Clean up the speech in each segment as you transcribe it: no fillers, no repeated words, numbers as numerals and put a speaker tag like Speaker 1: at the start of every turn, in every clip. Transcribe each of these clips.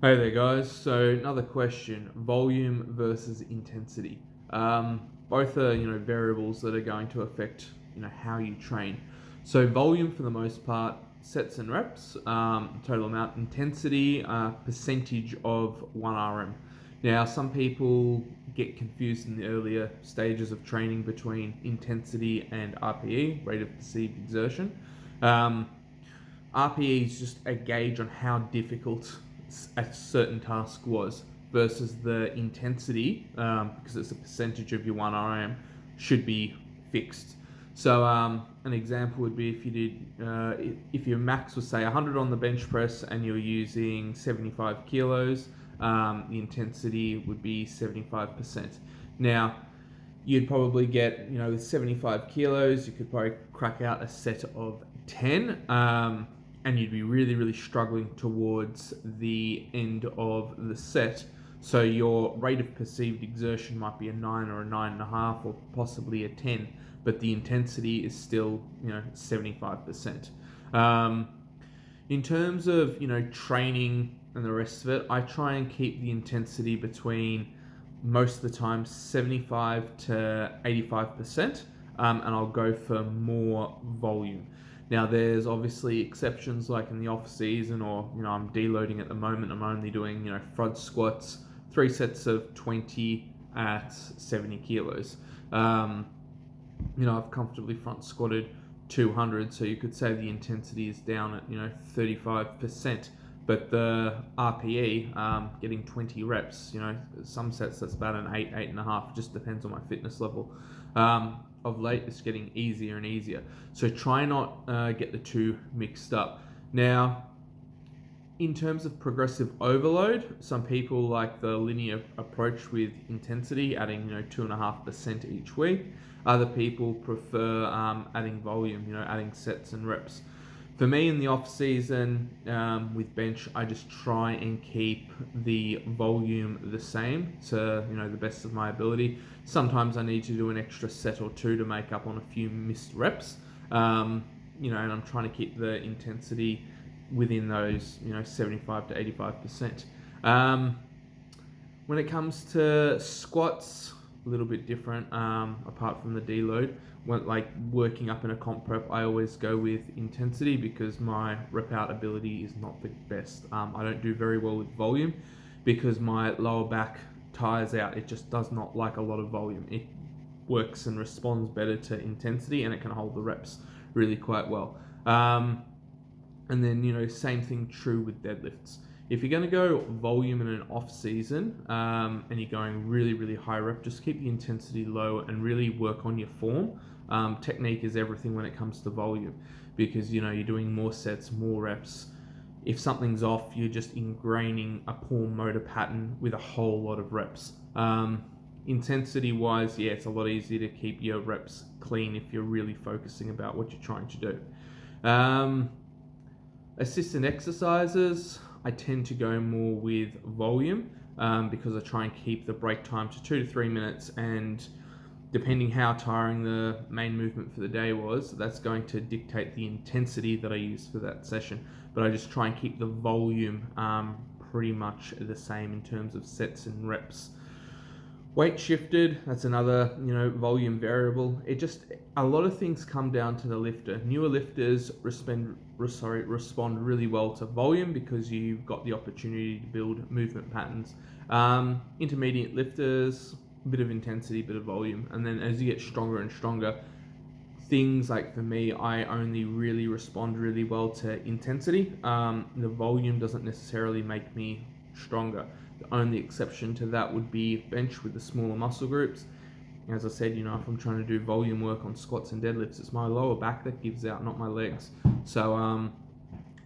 Speaker 1: Hey there, guys. So another question: volume versus intensity. Both are variables that are going to affect how you train. So volume for the most part, sets and reps, total amount, intensity, percentage of 1 RM. Now, some people get confused in the earlier stages of training between intensity and RPE, rate of perceived exertion. Um, RPE is just a gauge on how difficult a certain task was versus the intensity, because it's a percentage of your 1 RM, should be fixed. So an example would be if you did, if your max was say 100 on the bench press and you're using 75 kilos, the intensity would be 75%. Now, you'd probably get, with 75 kilos, you could probably crack out a set of 10, and you'd be really, really struggling towards the end of the set. So your rate of perceived exertion might be a 9 or a 9.5 or possibly a 10, but the intensity is still, 75%. In terms of, training and the rest of it, I try and keep the intensity between most of the time 75 to 85%, and I'll go for more volume. Now, there's obviously exceptions, like in the off season, or I'm deloading at the moment. I'm only doing front squats, 3 sets of 20 at 70 kilos. I've comfortably front squatted 200, so you could say the intensity is down at 35%. But the RPE, getting 20 reps, some sets that's about an 8.5, just depends on my fitness level. Of late, it's getting easier and easier. So try not get the two mixed up. Now, in terms of progressive overload, some people like the linear approach with intensity, adding 2.5% each week. Other people prefer adding volume, adding sets and reps. For me, in the off season, with bench, I just try and keep the volume the same to the best of my ability. Sometimes I need to do an extra set or two to make up on a few missed reps. And I'm trying to keep the intensity within those 75 to 85%. When it comes to squats, a little bit different, apart from the deload. When like working up in a comp prep, I always go with intensity because my rep out ability is not the best. I don't do very well with volume because my lower back tires out. It just does not like a lot of volume. It works and responds better to intensity, and it can hold the reps really quite well. And then, same thing true with deadlifts. If you're going to go volume in an off season, and you're going really, really high rep, just keep the intensity low and really work on your form. Technique is everything when it comes to volume, because you're doing more sets, more reps. If something's off, you're just ingraining a poor motor pattern with a whole lot of reps. Intensity wise, yeah, it's a lot easier to keep your reps clean if you're really focusing about what you're trying to do. Assistant exercises, I tend to go more with volume, because I try and keep the break time to 2 to 3 minutes, and depending how tiring the main movement for the day was, that's going to dictate the intensity that I use for that session. But I just try and keep the volume pretty much the same in terms of sets and reps. Weight shifted, that's another volume variable. A lot of things come down to the lifter. Newer lifters respond really well to volume because you've got the opportunity to build movement patterns. Intermediate lifters, a bit of intensity, bit of volume, and then as you get stronger and stronger, things like, for me, I only really respond really well to intensity. The volume doesn't necessarily make me stronger. The only exception to that would be bench with the smaller muscle groups. As I said, if I'm trying to do volume work on squats and deadlifts, it's my lower back that gives out, not my legs. So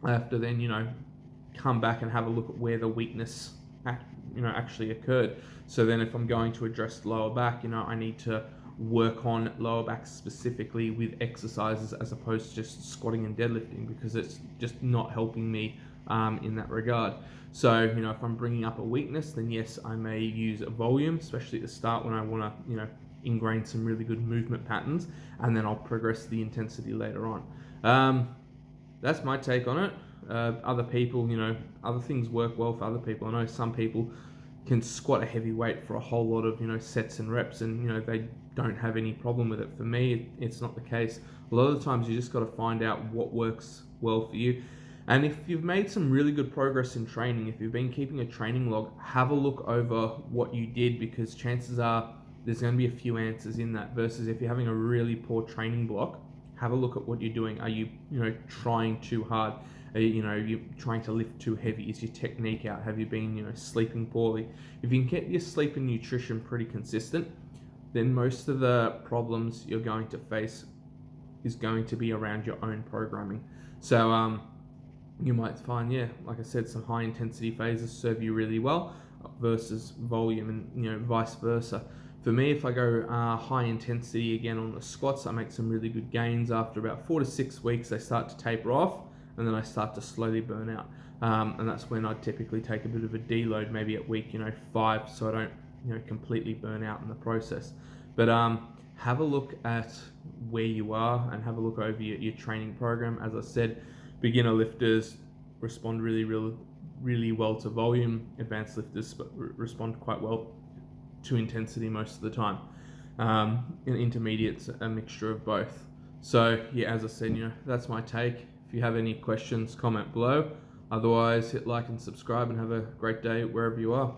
Speaker 1: I have to then, come back and have a look at where the weakness actually occurred. So then if I'm going to address lower back, I need to work on lower back specifically with exercises as opposed to just squatting and deadlifting, because it's just not helping me in that regard. So, if I'm bringing up a weakness, then yes, I may use a volume, especially at the start when I want to, ingrain some really good movement patterns, and then I'll progress the intensity later on. That's my take on it. other people, other things work well for other people. I know some people can squat a heavy weight for a whole lot of, sets and reps, and, they don't have any problem with it. For me, it's not the case. A lot of the times you just got to find out what works well for you. And if you've made some really good progress in training, if you've been keeping a training log, have a look over what you did, because chances are there's going to be a few answers in that, versus if you're having a really poor training block, have a look at what you're doing. Are you, trying too hard? Are you trying to lift too heavy? Is your technique out? Have you been, sleeping poorly? If you can get your sleep and nutrition pretty consistent, then most of the problems you're going to face is going to be around your own programming. So you might find, like I said, some high intensity phases serve you really well versus volume, and vice versa. For me, if I go high intensity again on the squats, I make some really good gains. After about 4 to 6 weeks, they start to taper off, and then I start to slowly burn out. And that's when I typically take a bit of a deload, maybe at week 5, so I don't completely burn out in the process. But have a look at where you are and have a look over your training program. As I said, beginner lifters respond really well to volume. Advanced lifters respond quite well to intensity most of the time. And intermediate's a mixture of both. So as I said, that's my take. If you have any questions, comment below. Otherwise, hit like and subscribe, and have a great day wherever you are.